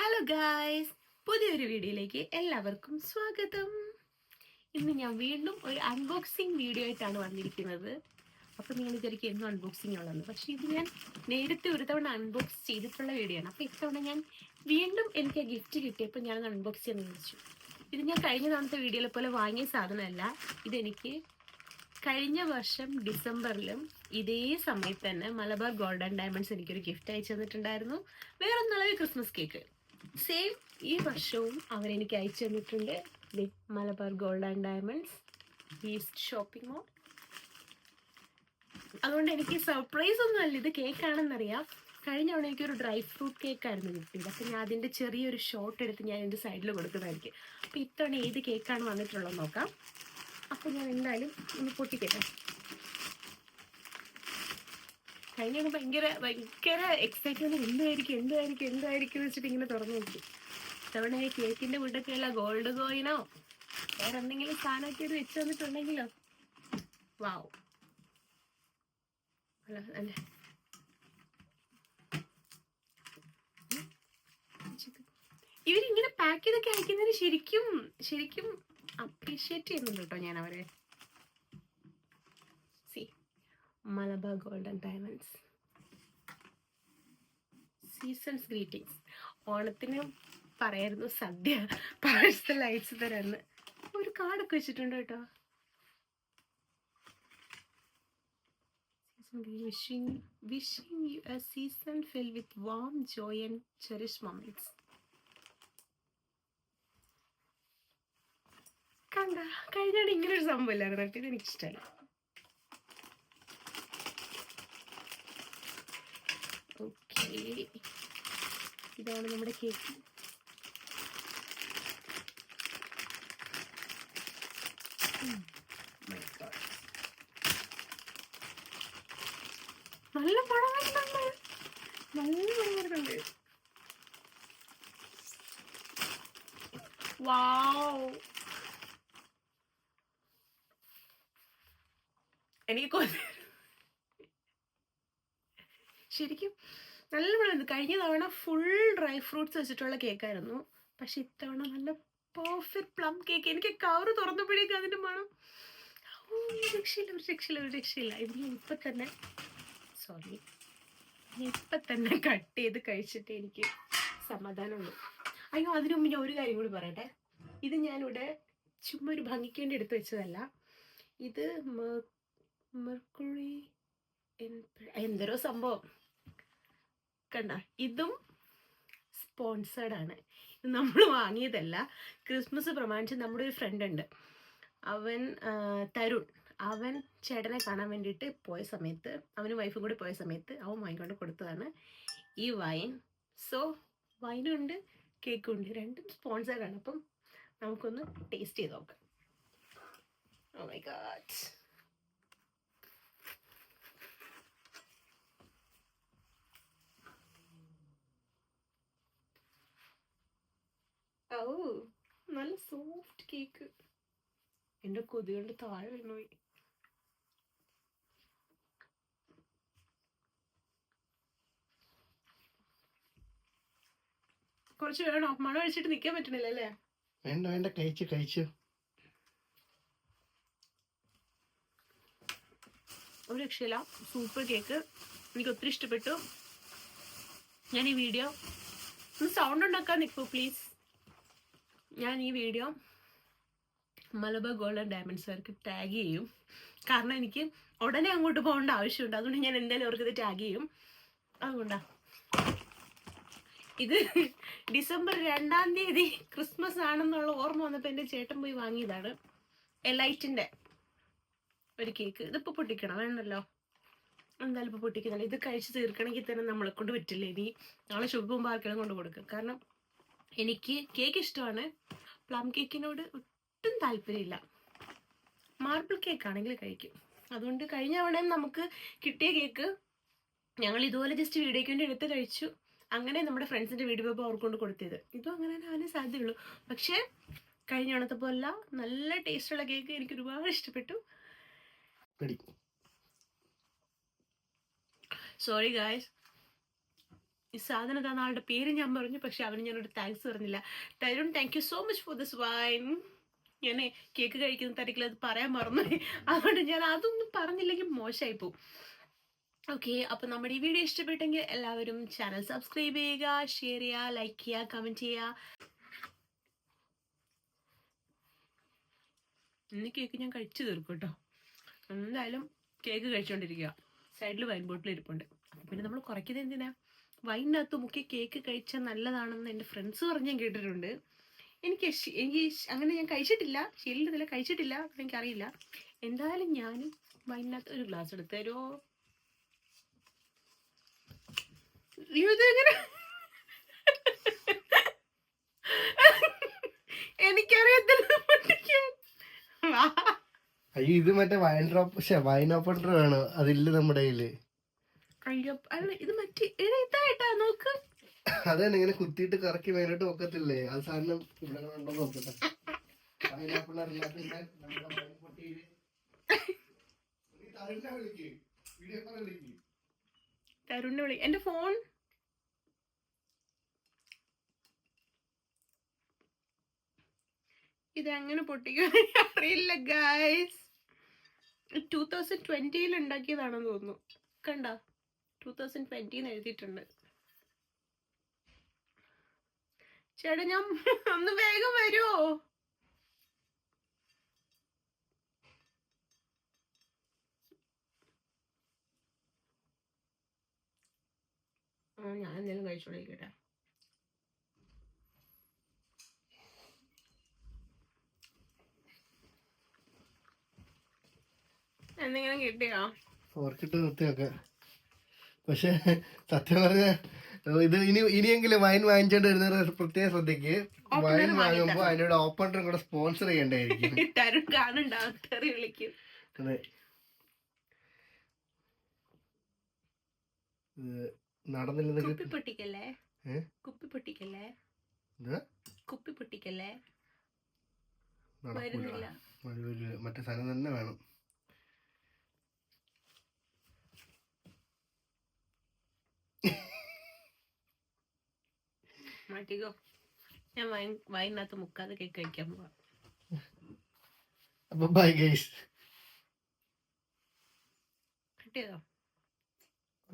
Hello guys, പുതിയൊരു വീഡിയോയിലേക്ക് എല്ലാവർക്കും സ്വാഗതം. ഇന്ന് ഞാൻ വീണ്ടും ഒരു അൺബോക്സിങ് വീഡിയോ ആയിട്ടാണ് വന്നിരിക്കുന്നത്. അപ്പോൾ നിങ്ങൾ വിചാരിക്കും എന്നും അൺബോക്സിങ് ഉള്ളതെന്ന്, പക്ഷേ ഇത് ഞാൻ നേരത്തെ ഒരു തവണ അൺബോക്സ് ചെയ്തിട്ടുള്ള വീഡിയോ ആണ്. അപ്പോൾ ഇത്തവണ ഞാൻ വീണ്ടും എനിക്ക് ആ ഗിഫ്റ്റ് കിട്ടിയപ്പോൾ ഞാൻ അൺബോക്സ് ചെയ്യാൻ വിളിച്ചു. ഇത് ഞാൻ കഴിഞ്ഞ തവണത്തെ വീഡിയോയിലെ പോലെ വാങ്ങിയ സാധനമല്ല. ഇതെനിക്ക് കഴിഞ്ഞ വർഷം ഡിസംബറിലും ഇതേ സമയത്ത് തന്നെ മലബാർ ഗോൾഡ് ആൻഡ് ഡയമണ്ട്സ് എനിക്കൊരു ഗിഫ്റ്റ് അയച്ചു തന്നിട്ടുണ്ടായിരുന്നു. വേറൊന്നുള്ളത് ക്രിസ്മസ് കേക്ക്. സെയിം ഈ വർഷവും അവരെനിക്ക് അയച്ചു തന്നിട്ടുണ്ട്. Malabar gold and diamonds east shopping mall. അതുകൊണ്ട് എനിക്ക് സർപ്രൈസ് ഒന്നും അല്ല, ഇത് കേക്കാണെന്നറിയാം. കഴിഞ്ഞ തവണ എനിക്കൊരു ഡ്രൈ ഫ്രൂട്ട് കേക്കായിരുന്നു കിട്ടിയത്. അപ്പം ഞാൻ അതിൻ്റെ ചെറിയൊരു ഷോട്ട് എടുത്ത് ഞാൻ എൻ്റെ സൈഡിൽ കൊടുക്കുന്നതായിരിക്കും. അപ്പോൾ ഇത്തവണ ഏത് കേക്കാണ് വന്നിട്ടുള്ളത് നോക്കാം. അപ്പോൾ ഞാൻ എന്തായാലും ഒന്ന് പൊട്ടിക്കട്ടെ. കഴിഞ്ഞ ഭയങ്കര എക്സൈറ്റ്മെന്റ്, എന്തായിരിക്കും വെച്ചിട്ട് ഇങ്ങനെ തുറന്നു നോക്കി. തവണ കേക്കിന്റെ വീട്ടൊക്കെയല്ല ഗോൾഡ് കോയിനോ വേറെ എന്തെങ്കിലും സാധനമൊക്കെ ഇത് വെച്ച് തന്നിട്ടുണ്ടെങ്കിലോ. വാവ്, അല്ലേ. ഇവരിങ്ങനെ പാക്ക് ചെയ്തൊക്കെ അയക്കുന്നതിന് ശരിക്കും അപ്രീഷിയേറ്റ് ചെയ്യുന്നുണ്ട് കേട്ടോ ഞാൻ അവരെ. Malabar gold and diamonds seasons greetings. ഓണത്തിന് പറയായിരുന്നു സദ്യ പാഴ്സൽ അയച്ചു തരാന്ന്. ഒരു കാർഡൊക്കെ വെച്ചിട്ടുണ്ട് കേട്ടോ. wishing you a season filled with warm joy and cherished moments. കണ്ട, കഴിഞ്ഞാണ് ഇങ്ങനൊരു സംഭവം ഇല്ലായിരുന്നു. ഇത് എനിക്കിഷ്ടമല്ല. ഓക്കെ, ഇതാണ് നമ്മുടെ കേക്ക്. നല്ല പണം വരുന്നുണ്ട്. വാവ്, എനിക്ക് ശരിക്കും നല്ല മണം. കഴിഞ്ഞ തവണ ഫുൾ ഡ്രൈ ഫ്രൂട്ട്സ് വെച്ചിട്ടുള്ള കേക്കായിരുന്നു, പക്ഷെ ഇത്തവണ നല്ല പെർഫെക്റ്റ് പ്ലം കേക്ക്. എനിക്ക് കവറ് തുറന്നപ്പോഴേക്കും അതിന്റെ മണം ഒരു രക്ഷയില്ല. ഇത് ഞാൻ ഇപ്പം തന്നെ കട്ട് ചെയ്ത് കഴിച്ചിട്ട് എനിക്ക് സമാധാനമുള്ളൂ. അയ്യോ, അതിനു മുമ്പ് ഞാൻ ഒരു കാര്യം കൂടി പറയട്ടെ. ഇത് ഞാനിവിടെ ചുമ്മാ ഒരു ഭംഗിക്ക് വേണ്ടി എടുത്തു വെച്ചതല്ല. ഇത് മെർക്കുറി എന്തോരോ സംഭവം കണ്ട. ഇതും സ്പോൺസേർഡ് ആണ്. ഇത് നമ്മൾ വാങ്ങിയതല്ല. ക്രിസ്മസ് പ്രമാണിച്ച് നമ്മുടെ ഒരു ഫ്രണ്ട് ഉണ്ട്, അവൻ തരുൺ. അവൻ ചേട്ടനെ കാണാൻ വേണ്ടിയിട്ട് പോയ സമയത്ത്, അവനും വൈഫും കൂടി പോയ സമയത്ത് അവൻ വാങ്ങിക്കൊണ്ട് കൊടുത്തതാണ് ഈ വൈൻ. സോ വൈനും ഉണ്ട്, കേക്കും ഉണ്ട്, രണ്ടും സ്പോൺസേർഡ് ആണ്. അപ്പം നമുക്കൊന്ന് ടേസ്റ്റ് ചെയ്ത് നോക്കാം. Oh my God. ഓ, നല്ല സോഫ്റ്റ് കേക്ക്. എൻ്റെ കൊതി കൊണ്ട് താഴെ വീണുപോയി. കുറച്ച് വേണോ? മണം അടിച്ചിട്ട് നിൽക്കാൻ പറ്റണില്ല അല്ലേ? വേണ്ട, കഴിച്ചു. ഒരു രക്ഷയില്ല, സൂപ്പർ കേക്ക്. എനിക്ക് ഒത്തിരി ഇഷ്ടപ്പെട്ടു. ഞാൻ ഈ വീഡിയോ ഒന്ന് സൗണ്ട് ഉണ്ടാക്കാൻ നിൽക്കൂ പ്ലീസ്. ഞാൻ ഈ വീഡിയോ മലബാർ ഗോൾഡ് ആൻഡ് ഡയമണ്ട്സുകാർക്ക് ടാഗ് ചെയ്യും. കാരണം എനിക്ക് ഉടനെ അങ്ങോട്ട് പോകേണ്ട ആവശ്യമുണ്ട്. അതുകൊണ്ട് ഞാൻ എന്തായാലും അവർക്കിത് ടാഗ് ചെയ്യും. അതുകൊണ്ടാ ഇത് ഡിസംബർ 2-ാം തീയതി ക്രിസ്മസ് ആണെന്നുള്ള ഓർമ്മ വന്നപ്പോൾ എൻ്റെ ചേട്ടൻ പോയി വാങ്ങിയതാണ്. എലൈറ്റിൻ്റെ ഒരു കേക്ക്. ഇതിപ്പോൾ പൊട്ടിക്കണം വേണ്ടല്ലോ, എന്തായാലും ഇപ്പോൾ പൊട്ടിക്കുന്നില്ല. ഇത് കഴിച്ച് തീർക്കണമെങ്കിൽ തന്നെ നമ്മളെ കൊണ്ട് പറ്റില്ല. ഇനി നാളെ ശുഭം ആർക്കെങ്കിലും കൊണ്ട് കൊടുക്കും. കാരണം എനിക്ക് കേക്ക് ഇഷ്ടമാണ്, പ്ലം കേക്കിനോട് ഒട്ടും താല്പര്യമില്ല. മാർബിൾ കേക്ക് ആണെങ്കിൽ കഴിക്കും. അതുകൊണ്ട് കഴിഞ്ഞ തവണയും നമുക്ക് കിട്ടിയ കേക്ക് ഞങ്ങൾ ഇതുപോലെ ജസ്റ്റ് വീഡിയോയ്ക്ക് വേണ്ടി എടുത്ത് കഴിച്ചു. അങ്ങനെ നമ്മുടെ ഫ്രണ്ട്സിൻ്റെ വീഡിയോ പോയപ്പോൾ അവർക്ക് കൊണ്ട് കൊടുത്തത്. ഇതും അങ്ങനെ തന്നെ അവന് സാധ്യതയുള്ളൂ. പക്ഷേ കഴിഞ്ഞ തവണത്തെ പോലല്ല, നല്ല ടേസ്റ്റുള്ള കേക്ക്. എനിക്ക് ഒരുപാട് ഇഷ്ടപ്പെട്ടു. സോറി ഗായ്സ്, ഈ സാധനം തന്ന ആളുടെ പേര് ഞാൻ പറഞ്ഞു, പക്ഷെ അവന് ഞാനൊരു താങ്ക്സ് പറഞ്ഞില്ല. Tarun, thank you so much for this wine. ഞാൻ കേക്ക് കഴിക്കുന്ന തിരക്കിൽ അത് പറയാൻ മറന്നു, അതുകൊണ്ട് ഞാൻ അതൊന്നും പറഞ്ഞില്ലെങ്കിൽ മോശമായി പോകും. ഓക്കെ, അപ്പൊ നമ്മുടെ ഈ വീഡിയോ ഇഷ്ടപ്പെട്ടെങ്കിൽ എല്ലാവരും ചാനൽ സബ്സ്ക്രൈബ് ചെയ്യുക, ഷെയർ ചെയ്യുക, ലൈക്ക് ചെയ്യുക, കമന്റ് ചെയ്യുക. ഇന്ന് കേക്ക് ഞാൻ കഴിച്ചു തീർക്കും കേട്ടോ. എന്തായാലും കേക്ക് കഴിച്ചോണ്ടിരിക്കുക, സൈഡിൽ വൈൻ ബോട്ടിൽ ഇരിപ്പുണ്ട്. അപ്പൊ പിന്നെ നമ്മൾ കുറയ്ക്കുന്നത് എന്തിനാ? വൈനകത്ത് മുക്കി കേക്ക് കഴിച്ചാൽ നല്ലതാണെന്ന് എൻ്റെ ഫ്രണ്ട്സ് പറഞ്ഞ് ഞാൻ കേട്ടിട്ടുണ്ട്. എനിക്ക് അങ്ങനെ ഞാൻ കഴിച്ചിട്ടില്ല, ശീലത്തില്ല, കഴിച്ചിട്ടില്ല, എനിക്കറിയില്ല. എന്തായാലും ഞാൻ വൈനകത്ത് ഒരു ഗ്ലാസ് എടുത്ത് തരുമോ? ഇതെങ്ങനെ? എനിക്കറിയത്തില്ല പൊട്ടിക്കാൻ. അയ്യോ, ഇത് മറ്റേ വൈൻ ഡ്രോപ്പ്, വൈൻ ഓപ്പണർ വേണം, അതില്ല നമ്മുടെ കയ്യില്. അയ്യോ, അല്ല ഇത് മറ്റേ ഇതായിട്ടാ, നോക്ക്. അതാണ് ഇങ്ങനെ കുത്തിയിട്ട് കറക്കി മേലോട്ട് വെക്കത്തില്ലേ, അത് സാധനം ഇവിടെ ഉണ്ടോ നോക്കട്ടെ. വൈൻ ഓപ്പണർ ഇല്ലാത്ത നമ്മുടെ വൈൻ പൊട്ടിയില് വീഡിയോ കോൾ വിളിക്ക്. തരുണിനെ വിളി. എന്റെ ഫോൺ ഇതെങ്ങനെ പൊട്ടിക്കാൻ അറിയില്ല ഗൈസ്. 2020 ഉണ്ടാക്കിയതാണെന്ന് തോന്നുന്നു. കണ്ട 2020 എഴുതിയിട്ടുണ്ട്. ചേട്ടാ, ഞാൻ ഒന്ന് വേഗം വരുമോ? ഞാൻ എന്തെങ്കിലും കഴിച്ചോണ്ടിരിക്കട്ടെ. എന്തെങ്കിലും കിട്ടിയോ? ഫോർക്കിട്ട് നിർത്തിയൊക്കെ. പക്ഷെ സത്യം പറഞ്ഞ ഇത് ഇനിയെങ്കിലും വൈൻ വാങ്ങിച്ചോണ്ട് വരുന്നവർ പ്രത്യേകം ശ്രദ്ധിക്ക്. വൈൻ വാങ്ങുമ്പോ അതിനോട് ഓപ്പണറും കൂടെ സ്പോൺസർ ചെയ്യണ്ടായിരിക്കും. തരുൺ കാണുണ്ടാവും, തെറി വിളിക്കും. അതെ, നടന്നില്ലെന്നൊക്കെ. കുപ്പി പൊട്ടിക്കല്ലേ, കുപ്പി പൊട്ടിക്കല്ലേ, കുപ്പി പൊട്ടിക്കല്ലേ. വരുന്നില്ല, മറ്റേ സാധനം തന്നെ വേണം. മാറ്റിക്കോ. ഞാൻ വൈനകത്ത് മുക്കാതെ കേക്ക് കഴിക്കാൻ പോവാം. അപ്പൊ ബൈ ഗൈസ്. കിട്ടിയതോ?